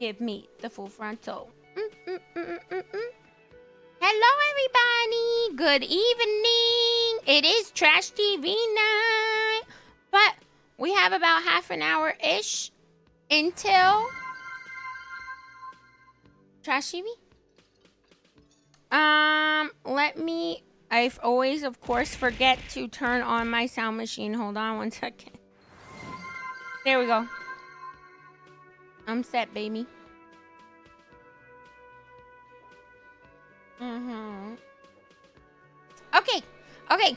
Give me the full frontal. Hello, everybody. Good evening. It is Trash TV night. But we have about half an hour-ish until Trash TV. I always, of course, forget to turn on my sound machine. Hold on one second. There we go. I'm set, baby. Okay.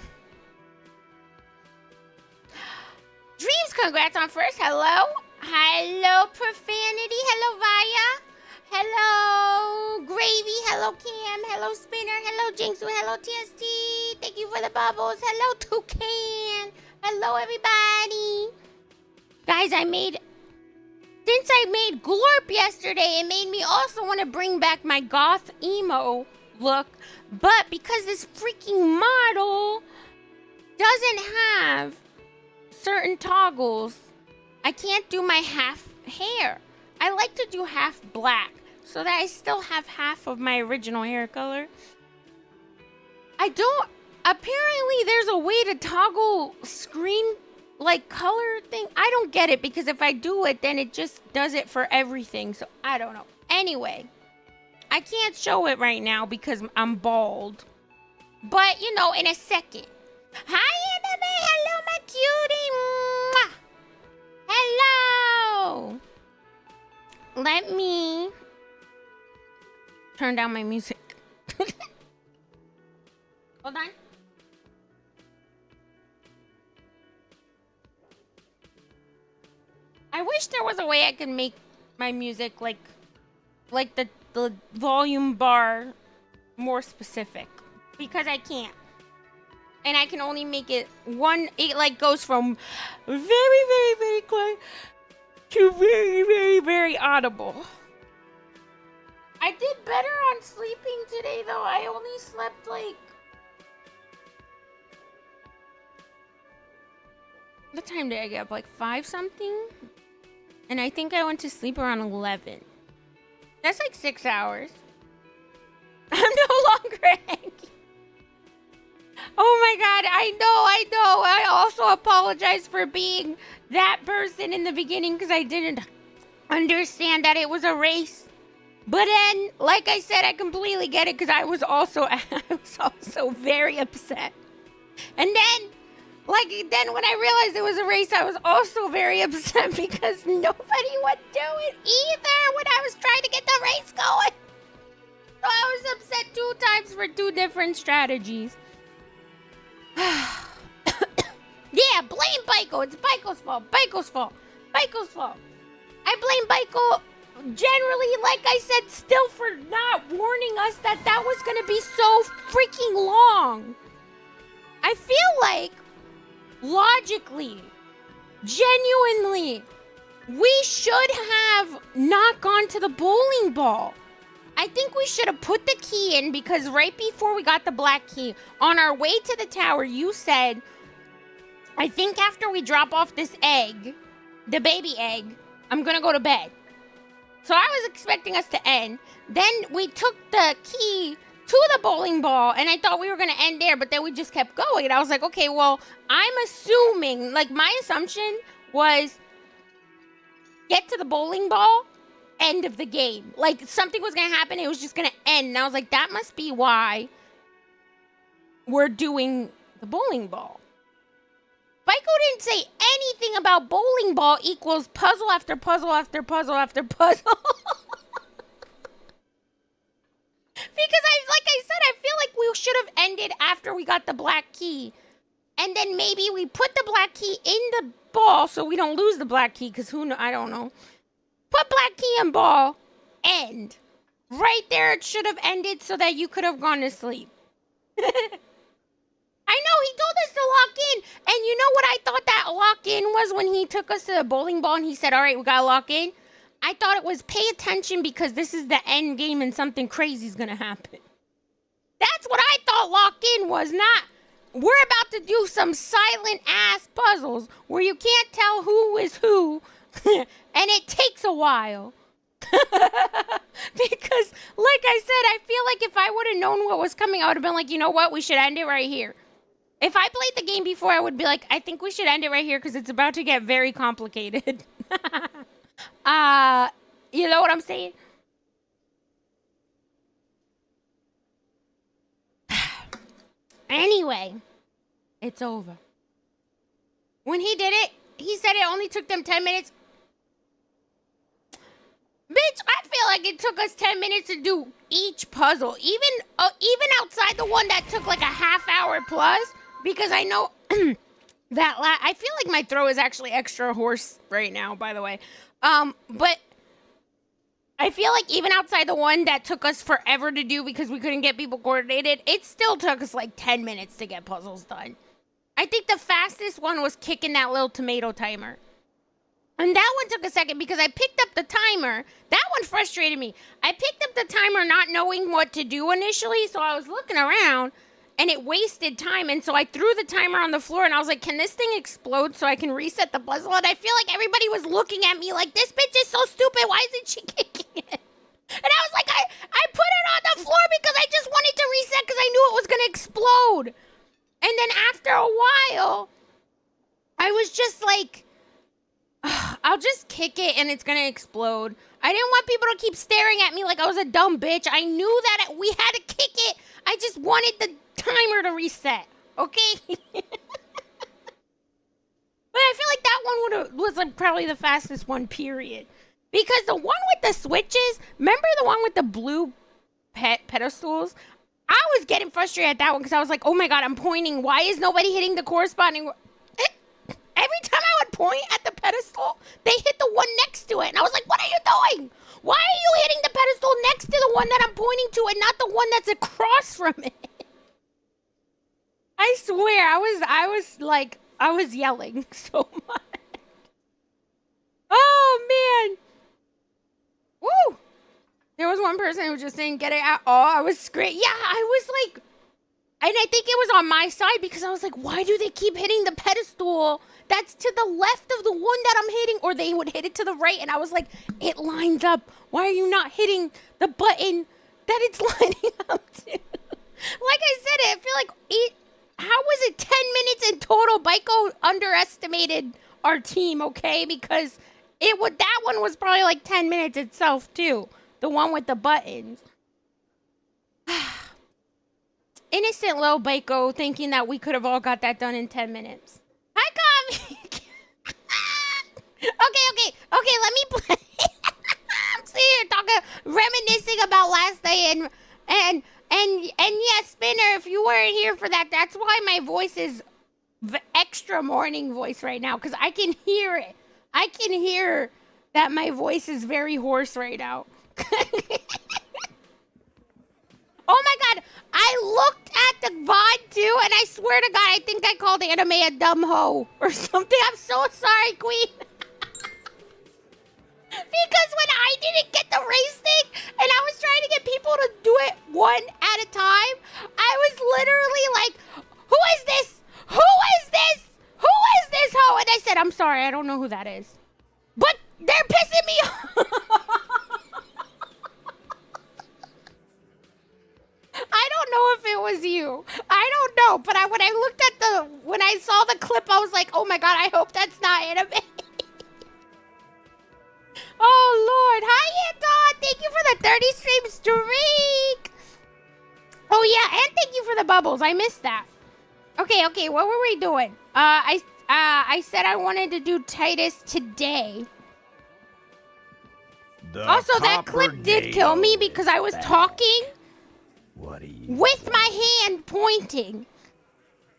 Dreams, congrats on first. Hello, Profanity. Hello, Vaya. Hello, Gravy. Hello, Cam. Hello, Spinner. Hello, Jinxu. Hello, TST. Thank you for the bubbles. Hello, Toucan. Hello, everybody. Guys, since I made Glorp yesterday, it made me also want to bring back my goth emo look. But because this freaking model doesn't have certain toggles, I can't do my half hair. I like to do half black so that I still have half of my original hair color. Apparently there's a way to toggle screen like color thing. I don't get it, because if I do it, then it just does it for everything. So I don't know. Anyway, I can't show it right now because I'm bald. But, you know, in a second. Hi, Anime. Hello, my cutie. Mwah. Hello. Let me turn down my music. Hold on. I wish there was a way I could make my music like the volume bar more specific, because I can't. And I can only make it it like goes from very, very, very quiet to very, very, very audible. I did better on sleeping today, though. I only slept like... What time did I get up? Like 5 something? And I think I went to sleep around 11. That's like 6 hours. I'm no longer angry. Oh my god, I know. I also apologize for being that person in the beginning, because I didn't understand that it was a race. But then, like I said, I completely get it, because I was also very upset. And then when I realized it was a race, I was also very upset because nobody would do it either when I was trying to get the race going. So I was upset 2 times for 2 different strategies. Yeah, blame Baiko. It's Baiko's fault. Baiko's fault. I blame Baiko generally, like I said, still for not warning us that was going to be so freaking long. I feel like logically, genuinely, we should have not gone to the bowling ball. I think we should have put the key in, because right before we got the black key, on our way to the tower, you said, I think after we drop off this egg, the baby egg, I'm gonna go to bed. So I was expecting us to end. Then we took the key to the bowling ball, and I thought we were going to end there, but then we just kept going. And I was like, okay, well, I'm assuming, like, my assumption was get to the bowling ball, end of the game. Like, something was going to happen, it was just going to end. And I was like, that must be why we're doing the bowling ball. Baiko didn't say anything about bowling ball equals puzzle after puzzle after puzzle after puzzle. Because like I said, I feel like we should have ended after we got the black key. And then maybe we put the black key in the ball so we don't lose the black key, because I don't know. Put black key in ball, end. Right there it should have ended so that you could have gone to sleep. I know, he told us to lock in. And you know what I thought that lock in was when he took us to the bowling ball and he said, all right, we gotta lock in? I thought it was pay attention because this is the end game and something crazy is gonna happen. That's what I thought lock in was, not we're about to do some silent ass puzzles where you can't tell who is who and it takes a while. Because, like I said, I feel like if I would have known what was coming, I would have been like, you know what? We should end it right here. If I played the game before, I would be like, I think we should end it right here because it's about to get very complicated. You know what I'm saying? Anyway, it's over. When he did it, he said it only took them 10 minutes. Bitch, I feel like it took us 10 minutes to do each puzzle. Even outside the one that took like a half hour plus. Because I know I feel like my throat is actually extra hoarse right now, by the way. But I feel like even outside the one that took us forever to do because we couldn't get people coordinated, it still took us like 10 minutes to get puzzles done. I think the fastest one was kicking that little tomato timer. And that one took a second because I picked up the timer. That one frustrated me. I picked up the timer not knowing what to do initially, so I was looking around and it wasted time. And so I threw the timer on the floor and I was like, can this thing explode so I can reset the puzzle? And I feel like everybody was looking at me like, this bitch is so stupid. Why isn't she kicking it? And I was like, I put it on the floor because I just wanted to reset because I knew it was going to explode. And then after a while, I was just like, I'll just kick it and it's going to explode. I didn't want people to keep staring at me like I was a dumb bitch. I knew that we had to kick it. I just wanted the timer to reset, okay? But I feel like that one was like probably the fastest one, period. Because the one with the switches, remember the one with the blue pedestals? I was getting frustrated at that one because I was like, oh my God, I'm pointing. Why is nobody hitting the corresponding? Every time I would point at the pedestal, they hit the one next to it. And I was like, what are you doing? Why are you hitting the pedestal next to the one that I'm pointing to and not the one that's across from it? I swear, I was yelling so much. Oh, man. Woo! There was one person who just didn't get it at all. I was screaming. Yeah, I was like, and I think it was on my side because I was like, why do they keep hitting the pedestal that's to the left of the one that I'm hitting? Or they would hit it to the right. And I was like, it lines up. Why are you not hitting the button that it's lining up to? Like I said, I feel like how was it 10 minutes in total? Baiko underestimated our team, okay? Because that one was probably like 10 minutes itself too. The one with the buttons. Innocent little Baiko thinking that we could have all got that done in 10 minutes. Hi, Kami. Okay, let me play. I'm sitting here reminiscing about last day and yes, Spinner, if you weren't here for that, that's why my voice is extra morning voice right now, because I can hear it. I can hear that my voice is very hoarse right now. Oh my God, I looked at the VOD too, and I swear to God, I think I called Anime a dumb hoe or something. I'm so sorry, Queen. Because when I didn't get the race thing, and I was trying to get people to do it one at a time, I was literally like, who is this? Who is this? Who is this hoe? And I said, I'm sorry, I don't know who that is. But they're pissing me off. I don't know if it was you. I don't know. But when I saw the clip, I was like, oh my God, I hope that's not anime. Oh Lord. Hi, Anton. Thank you for the 30 stream streak. Oh yeah, and thank you for the bubbles. I missed that. Okay, what were we doing? I said I wanted to do Titus today. Also, that clip did kill me because I was talking with my hand pointing.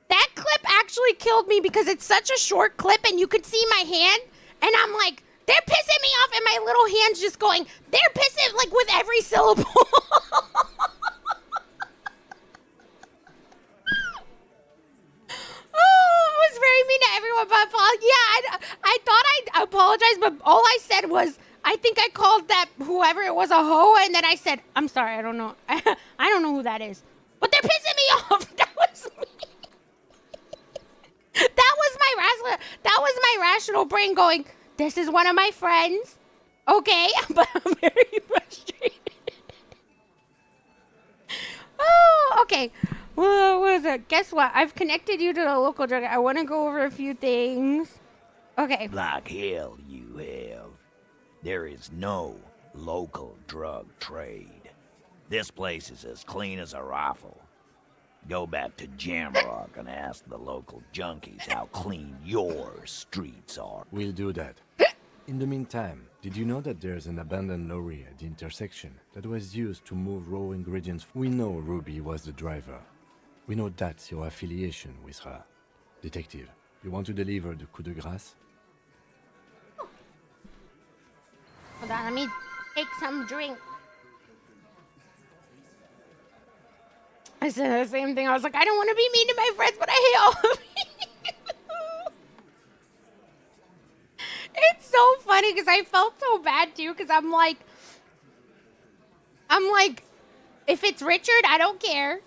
That clip actually killed me because it's such a short clip and you could see my hand and I'm like, they're pissing me off, and my little hand's just going, they're pissing, like with every syllable. Oh, it was very mean to everyone, but yeah, I thought I'd apologize, but all I said was, I think I called that whoever it was a hoe, and then I said, I'm sorry, I don't know. I don't know who that is. But they're pissing me off. That was me. That was my rational brain going, this is one of my friends. Okay, but I'm very frustrated. Oh, okay. Well, what is it? Guess what? I've connected you to the local drug. I want to go over a few things. Okay. Like hell you have. There is no local drug trade. This place is as clean as a rifle. Go back to Jamrock and ask the local junkies how clean your streets are. We'll do that. In the meantime, did you know that there's an abandoned lorry at the intersection that was used to move raw ingredients? We know Ruby was the driver. We know that's your affiliation with her. Detective, you want to deliver the coup de grâce? Hold on, let me take some drink. I said the same thing. I was like, I don't want to be mean to my friends, but I hate all of you. It's so funny because I felt so bad too because I'm like, if it's Richard, I don't care.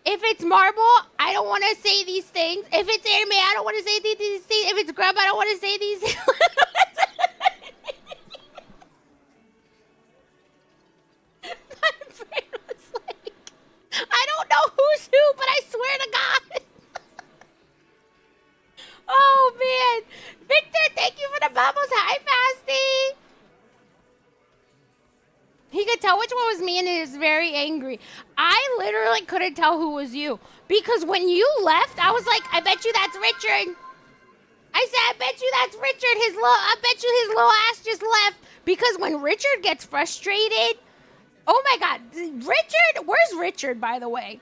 If it's Marble, I don't want to say these things. If it's Anime, I don't want to say these things. If it's Grub, I don't want to say these things. My brain was like, I don't know who's who, but I swear to God. Oh, man. Victor, thank you for the bubbles. Hi, Fasty. He could tell which one was me and he was very angry. I literally couldn't tell who was you. Because when you left, I was like, I bet you that's Richard. I said, I bet you that's Richard. I bet you his little ass just left. Because when Richard gets frustrated, oh my God. Richard, where's Richard, by the way?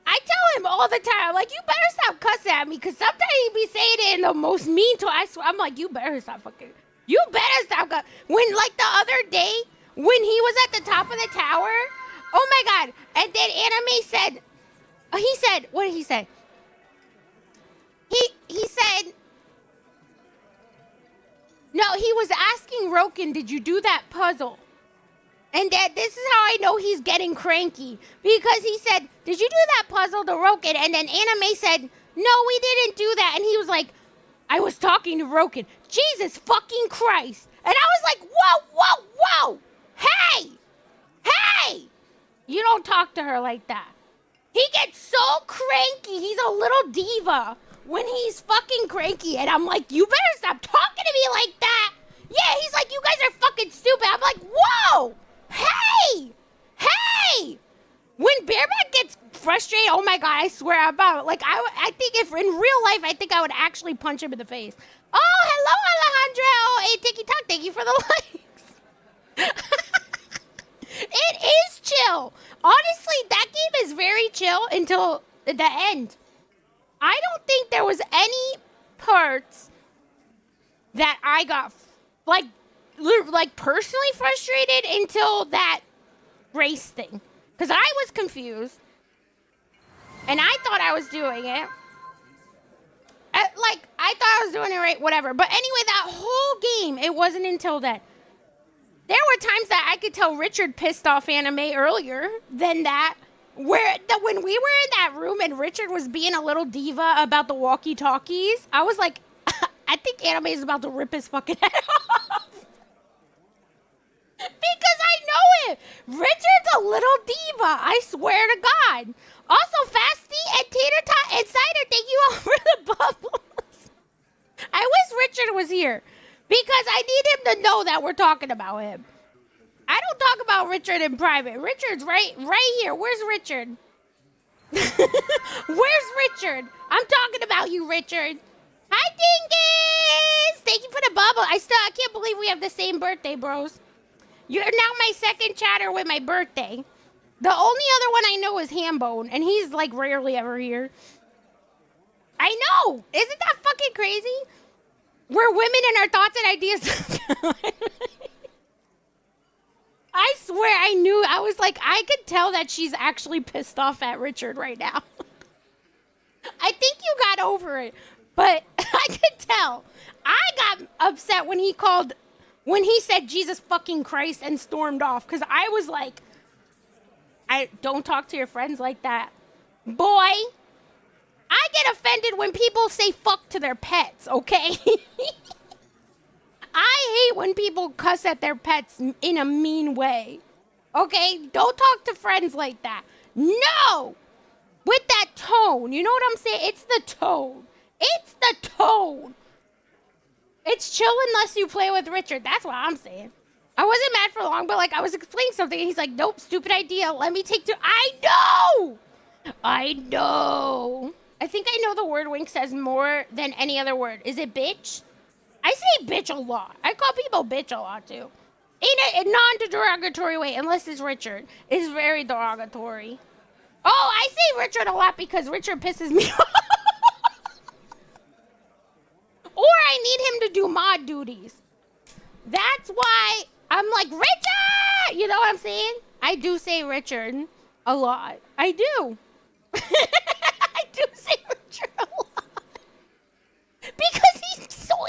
I tell him all the time, I'm like, you better stop cussing at me. Because sometimes he be saying it in the most mean to I swear. I'm like, you better stop fucking. You better stop cussing. When, like, the other day, when he was at the top of the tower, oh my God. And then Anime said, what did he say? He said, no, he was asking Roken, did you do that puzzle? And that this is how I know he's getting cranky. Because he said, did you do that puzzle to Roken? And then Anime said, no, we didn't do that. And he was like, I was talking to Roken. Jesus fucking Christ. And I was like, whoa. Hey! You don't talk to her like that. He gets so cranky. He's a little diva when he's fucking cranky. And I'm like, you better stop talking to me like that. Yeah, he's like, you guys are fucking stupid. I'm like, whoa! Hey! When Bareback gets frustrated, oh my God, I swear about it. Like, I think if in real life, I think I would actually punch him in the face. Oh, hello, Alejandro. Hey, Tiki Talk, thank you for the likes. It is chill. Honestly, that game is very chill until the end. I don't think there was any parts that I got, like personally frustrated until that race thing. Because I was confused. And I thought I was doing it. I thought I was doing it right, whatever. But anyway, that whole game, it wasn't until then. There were times that I could tell Richard pissed off Anime earlier than that. When we were in that room and Richard was being a little diva about the walkie-talkies, I was like, I think Anime is about to rip his fucking head off. Because I know it. Richard's a little diva. I swear to God. Also, Fasty and Tater Tot and Cider, thank you all for the bubbles. I wish Richard was here. Because I need him to know that we're talking about him. I don't talk about Richard in private. Richard's right here. Where's Richard? Where's Richard? I'm talking about you, Richard. Hi, Dingus! Thank you for the bubble. I can't believe we have the same birthday, bros. You're now my second chatter with my birthday. The only other one I know is Hambone, and he's like rarely ever here. I know! Isn't that fucking crazy? We're women in our thoughts and ideas. I swear I knew. I was like, I could tell that she's actually pissed off at Richard right now. I think you got over it, but I could tell. I got upset when he said Jesus fucking Christ and stormed off, because I was like, I don't talk to your friends like that. Boy, I get offended when people say fuck to their pets, okay? I hate when people cuss at their pets in a mean way. Okay? Don't talk to friends like that. No! With that tone. You know what I'm saying? It's the tone. It's the tone. It's chill unless you play with Richard. That's what I'm saying. I wasn't mad for long, but like I was explaining something and he's like, nope, stupid idea. Let me take two. I know! I know. I think I know the word Wink says more than any other word. Is it bitch? I say bitch a lot. I call people bitch a lot too. In a non-derogatory way, unless it's Richard. It's very derogatory. Oh, I say Richard a lot because Richard pisses me off. Or I need him to do mod duties. That's why I'm like, Richard! You know what I'm saying? I do say Richard a lot. I do. I do say Richard a lot. Because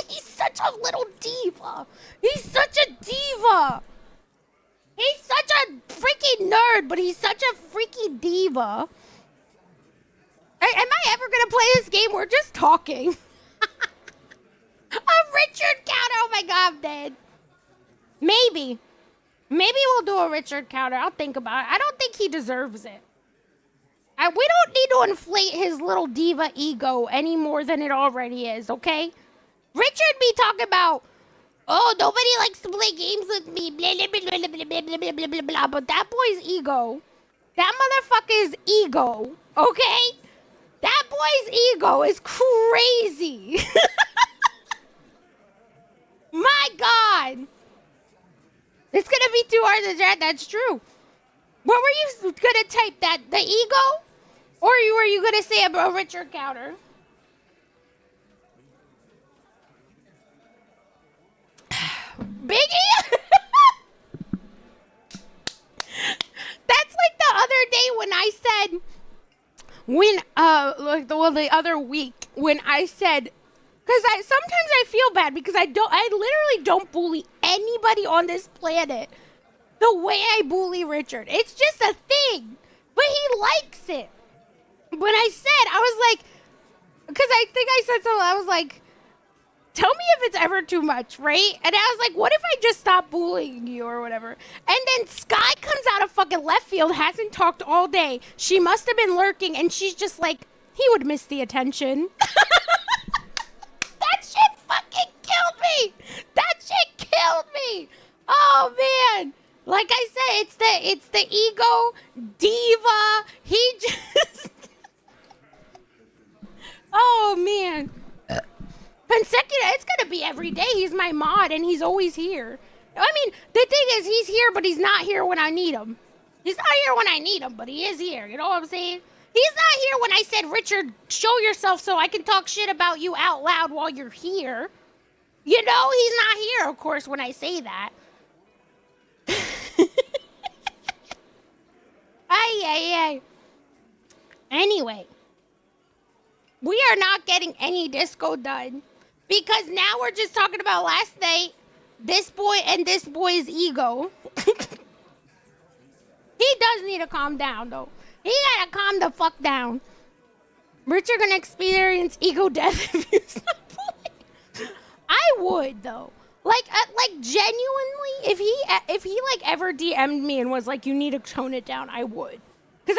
he's such a little diva. He's such a diva. He's such a freaking nerd, but he's such a freaky diva. Am I ever gonna play this game? We're just talking. A Richard counter. Oh my god, I'm dead. Maybe we'll do a Richard counter. I'll think about it. I don't think he deserves it. We don't need to inflate his little diva ego any more than it already is, okay? Richard be talking about, oh, nobody likes to play games with me, blah, blah, blah, blah, blah, blah, blah, blah, blah, blah. But that boy's ego, that motherfucker's ego, okay? That boy's ego is crazy. My God. It's gonna be too hard to chat, that's true. What were you gonna type that? The ego? Or were you gonna say a Richard counter? Biggie? That's like the other day when I said, the other week when I said, because sometimes I feel bad because I literally don't bully anybody on this planet the way I bully Richard. It's just a thing, but he likes it. When I said, I was like, because I think I said something, I was like, tell me if it's ever too much, right? And I was like, what if I just stop bullying you or whatever? And then Sky comes out of fucking left field, hasn't talked all day. She must have been lurking, and she's just like, he would miss the attention. That shit fucking killed me. That shit killed me. Oh, man. Like I said, it's the ego diva. He just... Oh, man. Consecutive, it's gonna be every day. He's my mod, and he's always here. I mean, the thing is, he's here, but he's not here when I need him. He's not here when I need him, but he is here. You know what I'm saying? He's not here when I said, Richard, show yourself so I can talk shit about you out loud while you're here. You know, he's not here, of course, when I say that. Ay. Anyway, we are not getting any disco done because now we're just talking about last night, this boy and this boy's ego. He does need to calm down, though. He gotta calm the fuck down. Richard gonna experience ego death if you stop bullying. I would, though. Like genuinely, if he like ever DM'd me and was like, you need to tone it down, I would. Because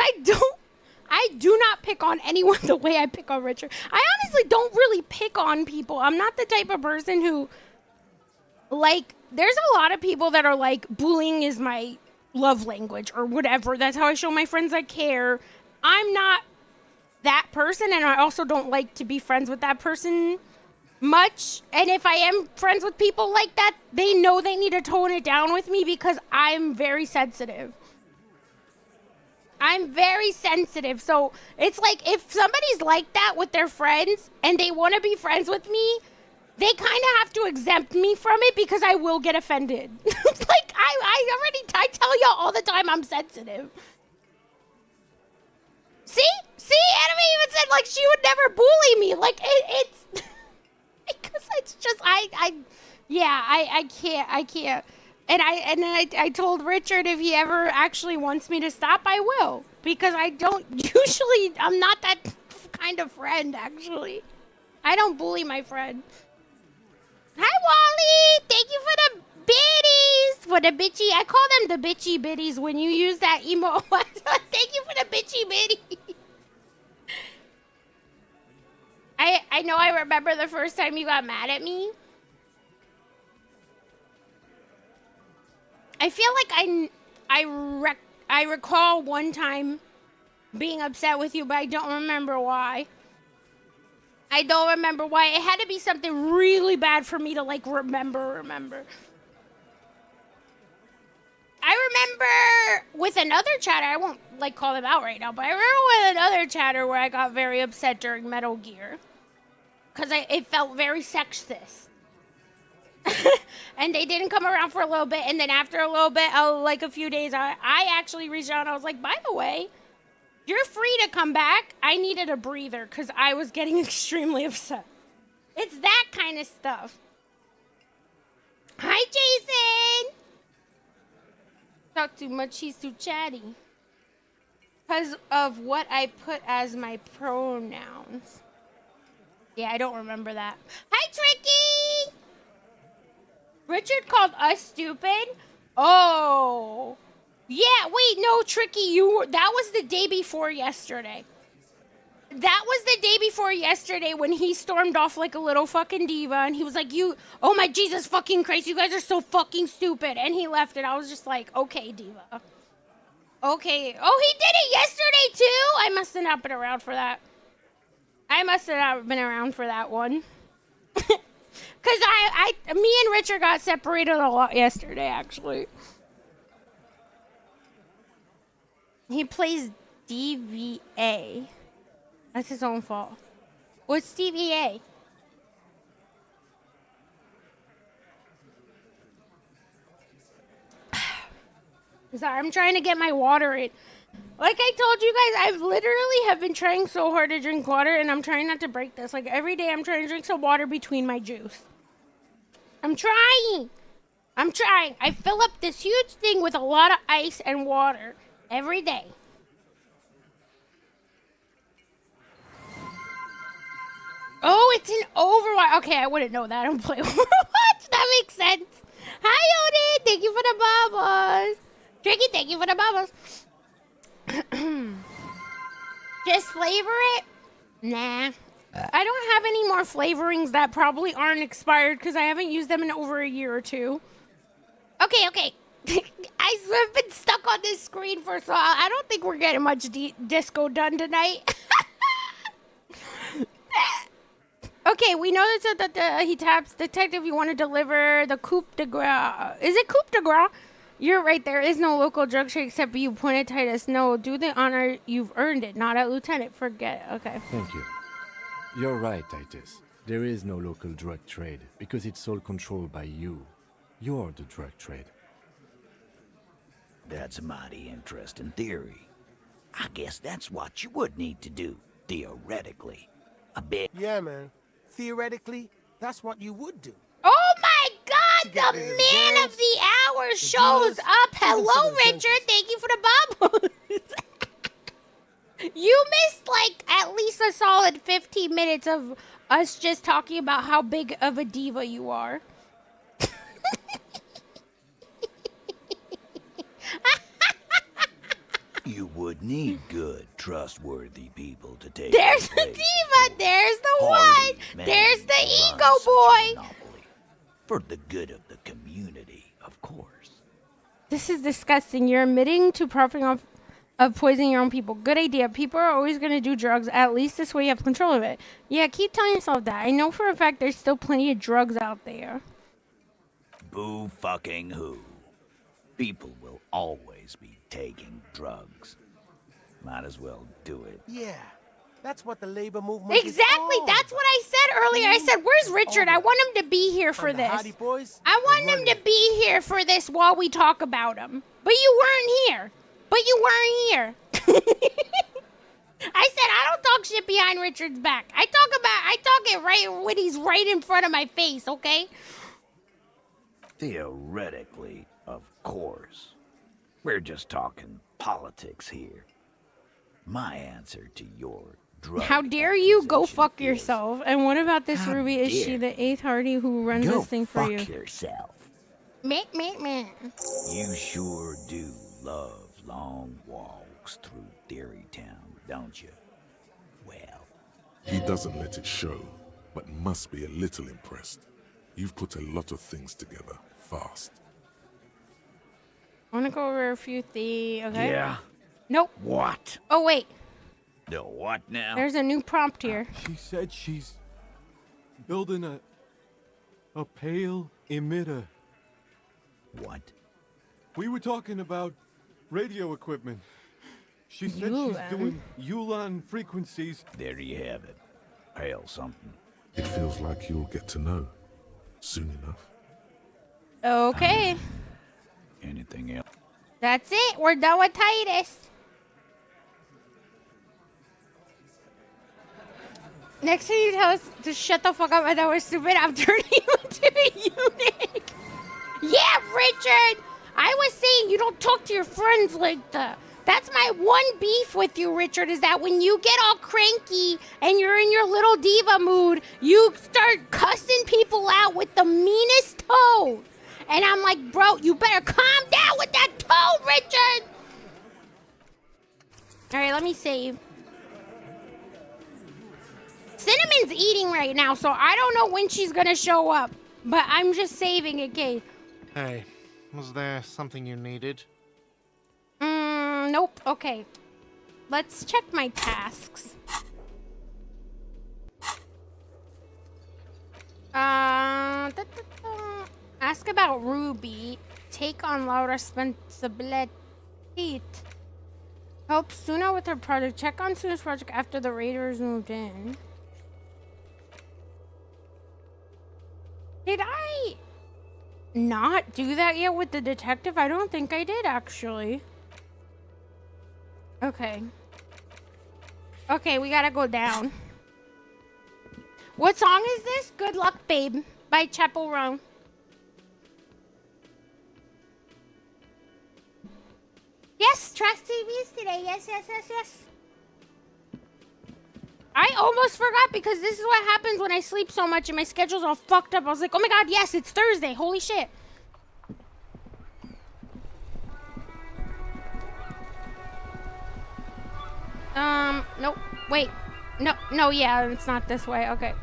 I do not pick on anyone the way I pick on Richard. I honestly don't really pick on people. I'm not the type of person who, like, there's a lot of people that are like, bullying is my love language or whatever. That's how I show my friends I care. I'm not that person, and I also don't like to be friends with that person much. And if I am friends with people like that, they know they need to tone it down with me because I'm very sensitive. I'm very sensitive. So it's like if somebody's like that with their friends and they want to be friends with me, they kind of have to exempt me from it because I will get offended. Like I tell y'all all the time I'm sensitive. See, Enemy even said like she would never bully me. Like it's because it's just I can't. And I told Richard if he ever actually wants me to stop, I will. Because I'm not that kind of friend, actually. I don't bully my friend. Hi, Wally. Thank you for the biddies. For the bitchy. I call them the bitchy biddies when you use that emo. Thank you for the bitchy biddies. I know I remember the first time you got mad at me. I feel like I recall one time being upset with you, but I don't remember why. I don't remember why. It had to be something really bad for me to like remember. I remember with another chatter, I won't like call them out right now, but I remember with another chatter where I got very upset during Metal Gear. Because it felt very sexist. And they didn't come around for a little bit, and then after a little bit, like a few days, I actually reached out and I was like, by the way, you're free to come back. I needed a breather because I was getting extremely upset. It's that kind of stuff. Hi, Jason. Talk too much, he's too chatty. Because of what I put as my pronouns. Yeah, I don't remember that. Hi, Tricky. Richard called us stupid? Oh. Yeah, wait, no, Tricky, that was the day before yesterday. That was the day before yesterday when he stormed off like a little fucking diva and he was like, oh my Jesus fucking Christ, you guys are so fucking stupid. And he left it. I was just like, okay, diva. Okay. Oh, he did it yesterday too? I must have not been around for that. I must have not been around for that one. Because me and Richard got separated a lot yesterday, actually. He plays DVA. That's his own fault. What's DVA? Sorry, I'm trying to get my water in. Like I told you guys, I've literally have been trying so hard to drink water, and I'm trying not to break this. Like every day I'm trying to drink some water between my juice. I'm trying. I fill up this huge thing with a lot of ice and water every day. Oh, it's an Overwatch. Okay, I wouldn't know that. I don't play Overwatch. That makes sense. Hi, Odin. Thank you for the bubbles. Tricky, thank you for the bubbles. Just flavor it? Nah. I don't have any more flavorings that probably aren't expired because I haven't used them in over a year or two. Okay. I've been stuck on this screen for so long. I don't think we're getting much disco done tonight. Okay, we know that he taps detective. You want to deliver the coup de grace. Is it coup de grace? You're right. There is no local drug trade except you pointed Titus. No, do the honor. You've earned it. Not at Lieutenant. Forget. Okay. Thank you. You're right, Titus. There is no local drug trade because it's all controlled by you. You're the drug trade. That's a mighty interesting theory. I guess that's what you would need to do, theoretically. A bit. Yeah, man. Theoretically, that's what you would do. Oh my God! The man of the hour shows up. Hello, Richard. Thank you for the bubbles. You missed like at least a solid 15 minutes of us just talking about how big of a diva you are. You would need good, trustworthy people to take. There's the diva. There's the one. There's the ego boy. For the good of the community, of course. This is disgusting. You're admitting to profiting off of poisoning your own people. Good idea. People are always going to do drugs. At least this way you have control of it. Yeah, keep telling yourself that. I know for a fact there's still plenty of drugs out there. Boo fucking who. People will always be taking drugs. Might as well do it. Yeah, that's what the labor movement Exactly. is for. That's what I said earlier. I said, where's Richard? I want him to be here for And the this. Howdy Boys I want him to be here for this while we talk about him. But you weren't here. I said I don't talk shit behind Richard's back. I talk it right when he's right in front of my face, okay? Theoretically, of course. We're just talking politics here. My answer to your drug. How dare you go organization fuck is. yourself? And what about this How Ruby? Is she dare the 8th Hardy who runs Go this thing for you? fuck yourself. Meh, meh, meh. You sure do love long walks through Theory Town, don't you? Well, He doesn't let it show, but must be a little impressed. You've put a lot of things together, fast. I want to go over a few things. Okay. yeah. Nope. What? Oh wait. The what now? There's a new prompt here. She said she's building a pale emitter. What? We were talking about radio equipment. She said she's Ulan. doing Ulan frequencies. There you have it. Hail something. It feels like you'll get to know soon enough. Okay. Anything else? That's it. We're done with Titus. Next time you tell us to shut the fuck up and that we're stupid, I'm turning you into a eunuch. Yeah, Richard. I was saying you don't talk to your friends like that. That's my one beef with you, Richard, is that when you get all cranky and you're in your little diva mood, you start cussing people out with the meanest tone. And I'm like, bro, you better calm down with that tone, Richard. All right, let me save. Cinnamon's eating right now, so I don't know when she's gonna show up. But I'm just saving in case. Hey, was there something you needed? Nope. Okay. Let's check my tasks. Ask about Ruby. Take on la responsibility. Help Suna with her project. Check on Suna's project after the raiders moved in. Did I not do that yet with the detective? I don't think I did, actually. Okay. Okay, we gotta go down. What song is this? Good Luck, Babe by Chapel Roan. Yes, Trash TV's today. Yes, yes, yes, yes. I almost forgot because this is what happens when I sleep so much and my schedule's all fucked up. I was like, oh my god, yes, it's Thursday. Holy shit. Nope. Wait. No, yeah, it's not this way. Okay.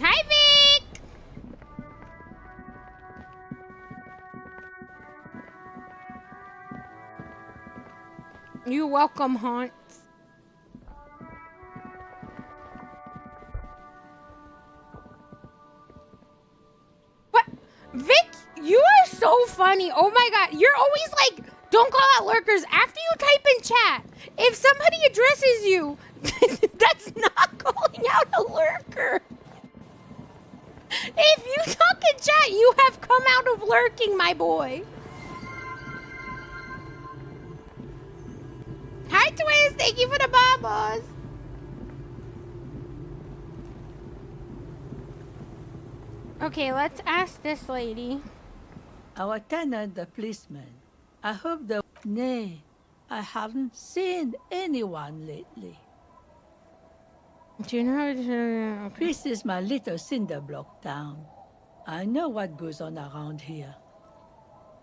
Hi, Vic! You're welcome, Hans. What? Vic, you are so funny. Oh my god. You're always like, don't call out lurkers after you type in chat. If somebody addresses you, that's not calling out a lurker. If you talk in chat, you have come out of lurking, my boy. Hi, Twins. Thank you for the babas. Okay, let's ask this lady. Our tenant, the policeman. I hope the... Nay, I haven't seen anyone lately. Do you know how to... Okay. This is my little cinder block town. I know what goes on around here.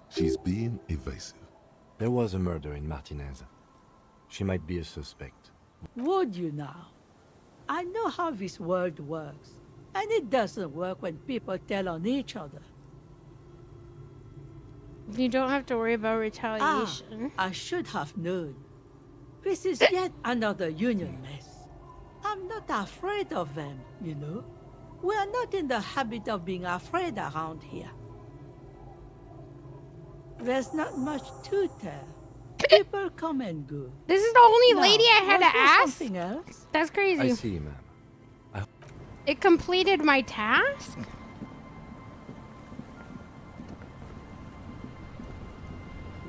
She's being evasive. There was a murder in Martinez. She might be a suspect. Would you now? I know how this world works. And it doesn't work when people tell on each other. You don't have to worry about retaliation. I should have known. This is yet another union mess. I'm not afraid of them, you know. We are not in the habit of being afraid around here. There's not much to tell. People come and go. This is the only Now, lady I had to was there ask? something else? That's crazy. I see, ma'am. It completed my task?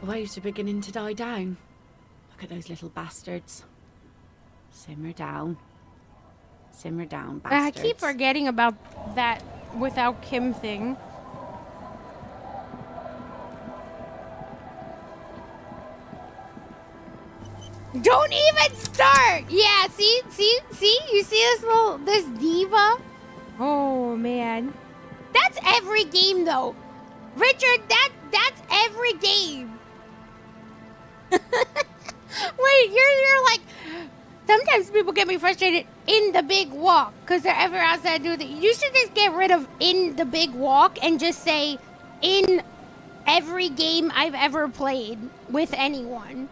Waves are beginning to die down. Look at those little bastards. Simmer down. Simmer down, I bastards. keep forgetting about that without Kim thing. Don't even start. Yeah, see? You see this diva? Oh man. That's every game though. Richard, that's every game. Wait, you're like sometimes people get me frustrated in the big walk because they're ever outside doing it. You should just get rid of in the big walk and just say in every game I've ever played with anyone.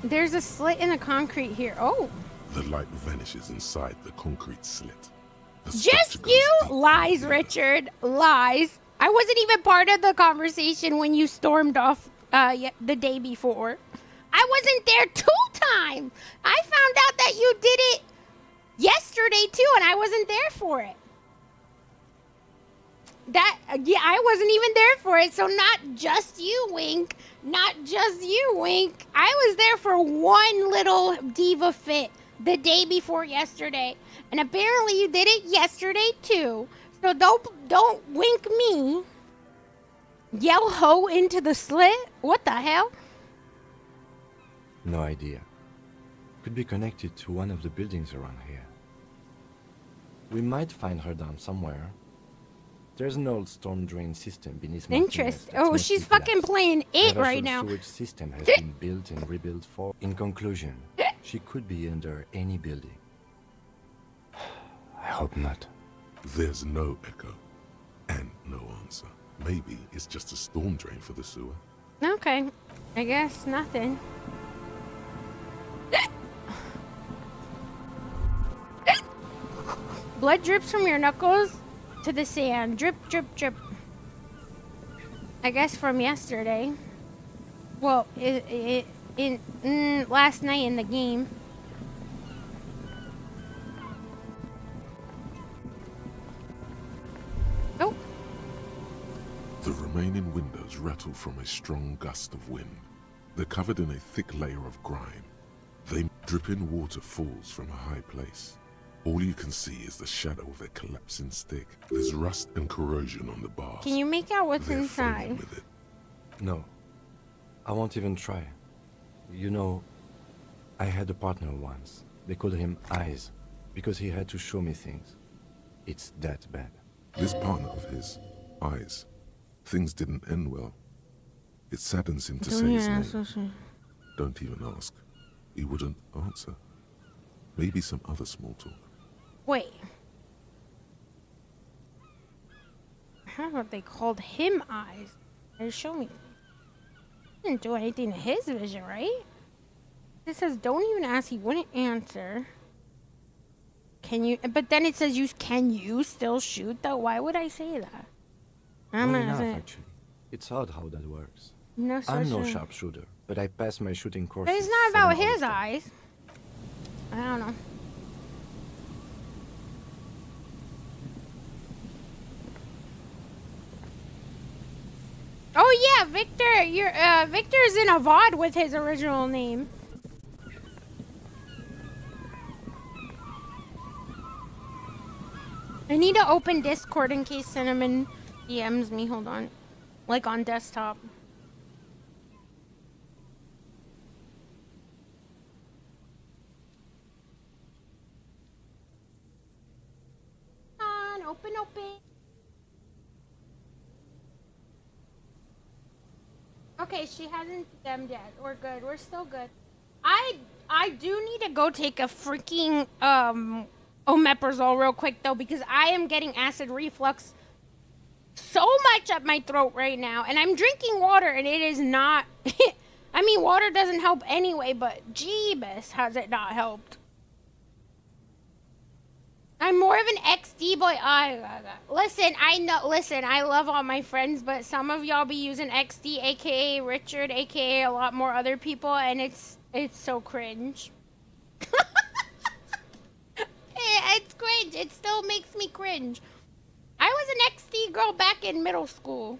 There's a slit in the concrete here. Oh. The light vanishes inside the concrete slit. The Just structure goes you? deep Lies, within. Richard. Lies. I wasn't even part of the conversation when you stormed off the day before. I wasn't there 2 times. I found out that you did it yesterday too, and I wasn't there for it. I wasn't even there for it, so not just you, Wink. Not just you, Wink. I was there for one little diva fit the day before yesterday, and apparently you did it yesterday too. So don't wink me. Yell ho into the slit? What the hell? No idea. Could be connected to one of the buildings around here. We might find her down somewhere. There's an old storm drain system beneath my Interesting. Oh, she's fucking playing it right now. The sewage system has been built and rebuilt for. In conclusion, she could be under any building. I hope not. There's no echo and no answer. Maybe it's just a storm drain for the sewer. Okay. I guess nothing. Blood drips from your knuckles to the sand. Drip, drip, drip. I guess from yesterday. Well, last night in the game. Oh. The remaining windows rattle from a strong gust of wind. They're covered in a thick layer of grime. Dripping water falls from a high place. All you can see is the shadow of a collapsing stick. There's rust and corrosion on the bars. Can you make out what's They're inside? fighting with it. No. I won't even try. You know, I had a partner once. They called him Eyes, because he had to show me things. It's that bad. This partner of his, Eyes, things didn't end well. It saddens him to say his name. Don't even ask. He wouldn't answer. Maybe some other small talk. Wait. How about they called him Eyes? They show me. Didn't do anything to his vision, right? It says don't even ask. He wouldn't answer. Can you? But then it says can you still shoot though? Why would I say that? I'm Well gonna enough, say actually. It's odd how that works. no. I'm no such a- sharpshooter, but I passed my shooting course. But it's not about his eyes. I don't know. Oh yeah, Victor. Victor's in a VOD with his original name. I need to open Discord in case Cinnamon DMs me. Hold on. Like on desktop. Open. Okay, she hasn't DM'd yet. We're good. We're still good. I do need to go take a freaking omeprazole real quick though because I am getting acid reflux so much up my throat right now, and I'm drinking water and it is not. I mean, water doesn't help anyway, but jeebus, has it not helped? I'm more of an XD boy. Listen, I love all my friends, but some of y'all be using XD, aka Richard, aka a lot more other people, and it's so cringe. It's cringe. It still makes me cringe. I was an XD girl back in middle school.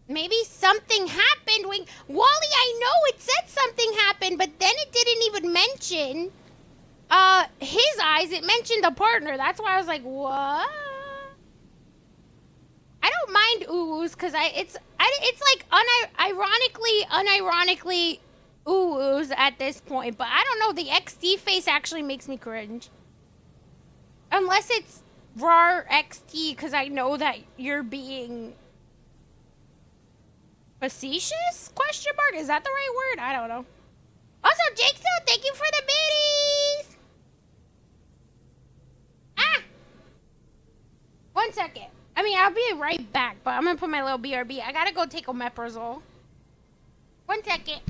Maybe something happened when... Wally, I know it said something happened, but then it didn't even mention... His eyes, it mentioned a partner. That's why I was like, what? I don't mind oohs because it's like unironically oohs at this point. But I don't know. The XD face actually makes me cringe. Unless it's RAR XT because I know that you're being facetious? Question mark? Is that the right word? I don't know. Also, Jake, thank you for the biddies. Ah! 1 second. I mean, I'll be right back, but I'm gonna put my little BRB. I gotta go take omeprazole. 1 second.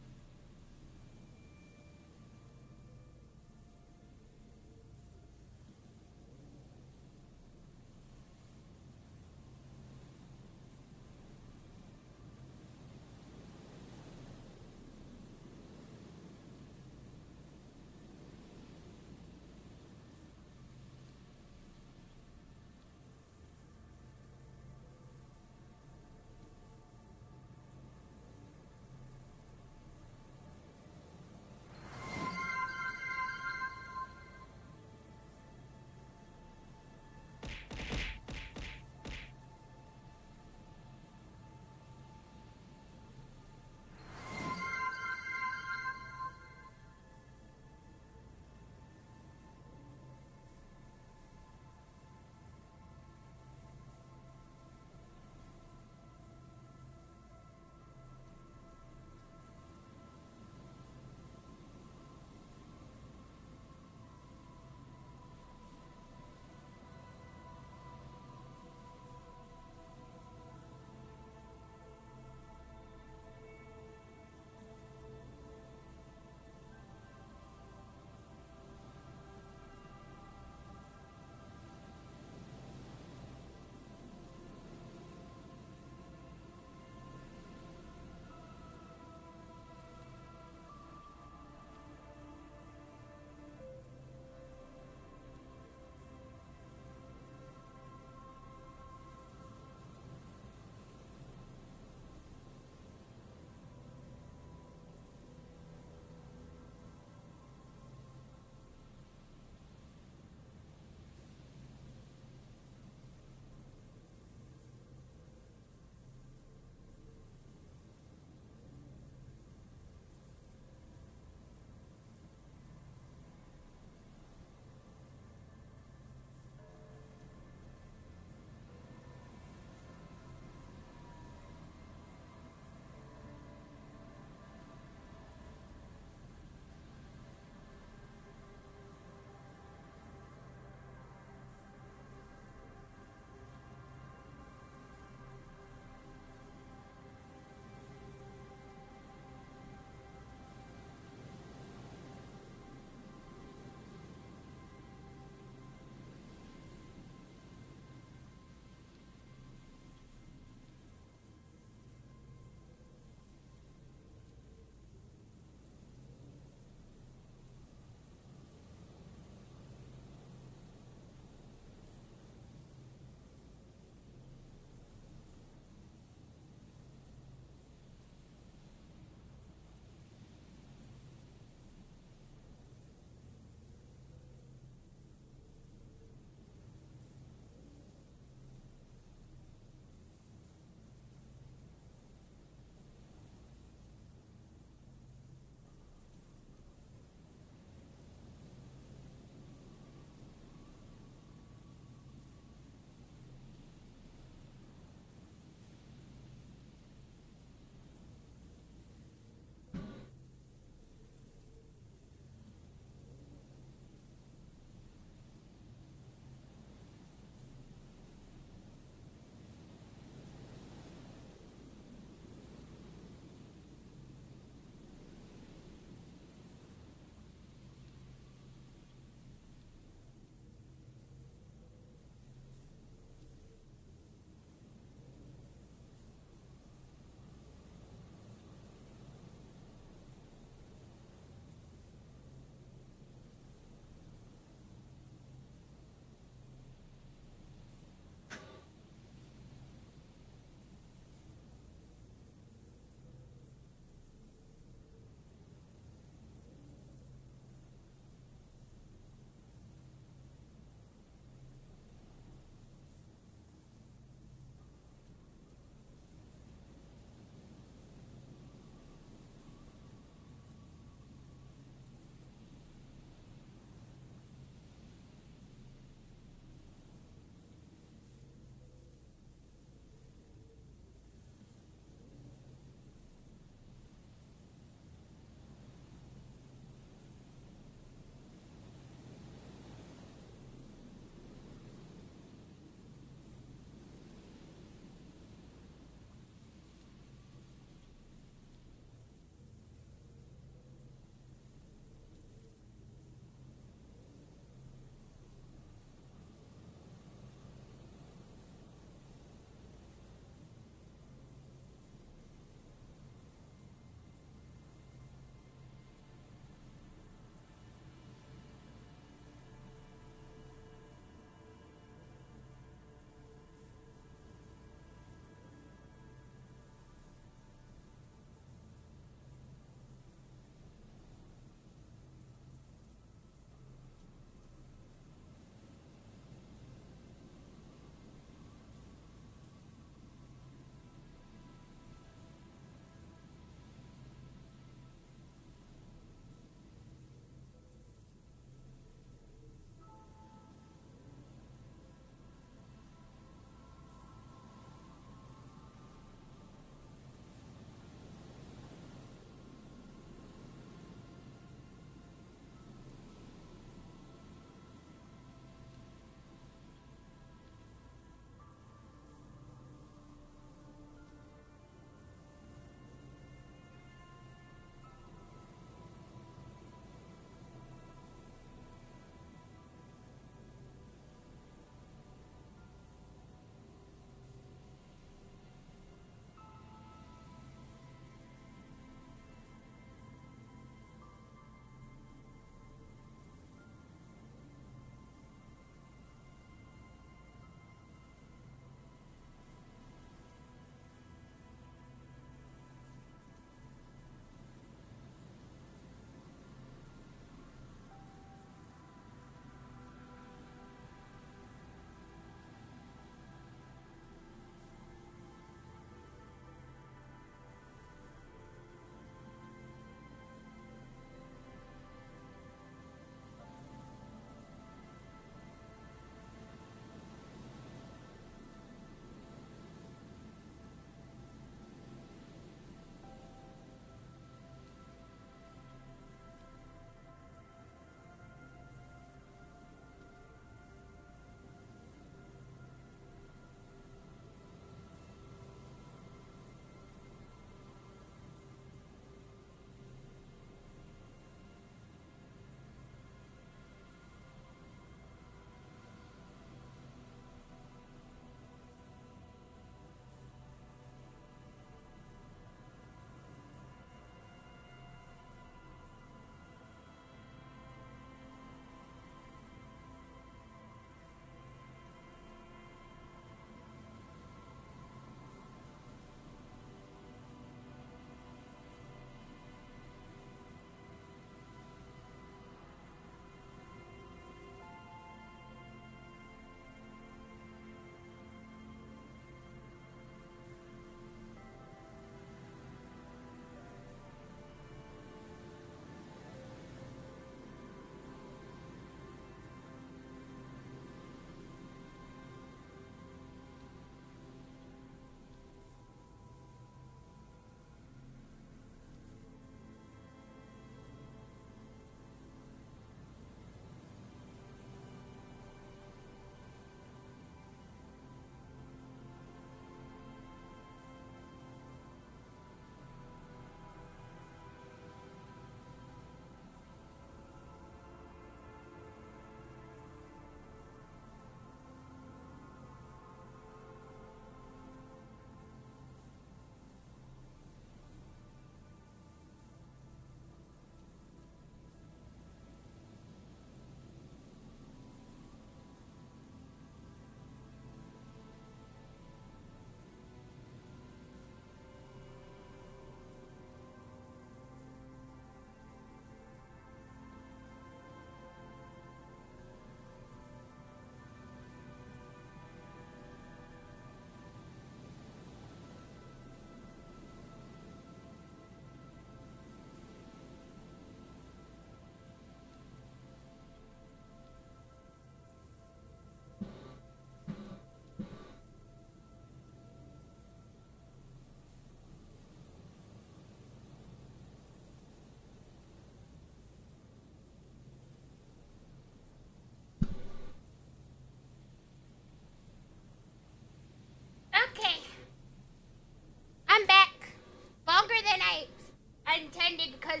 not intended because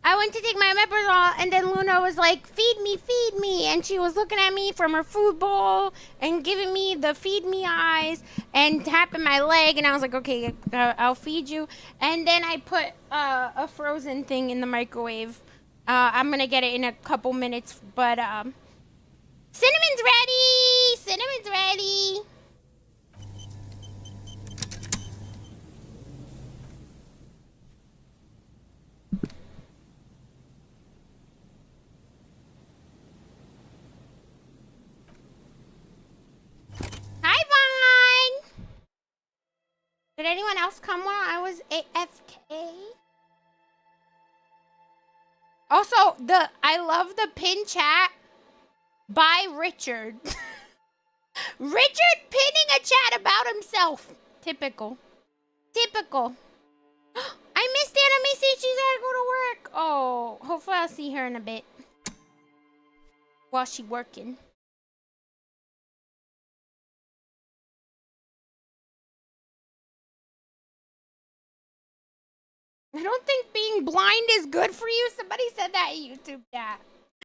I went to take my omeprazole and then Luna was like, feed me. And she was looking at me from her food bowl and giving me the feed me eyes and tapping my leg. And I was like, okay, I'll feed you. And then I put a frozen thing in the microwave. I'm going to get it in a couple minutes. But Cinnamon's ready. Cinnamon's ready. Hi, Vaughn! Did anyone else come while I was AFK? Also, I love the pin chat by Richard. Richard pinning a chat about himself. Typical. Typical. I missed Anna Missy. She's gotta go to work. Oh, hopefully I'll see her in a bit. While she working. I don't think being blind is good for you. Somebody said that in YouTube chat.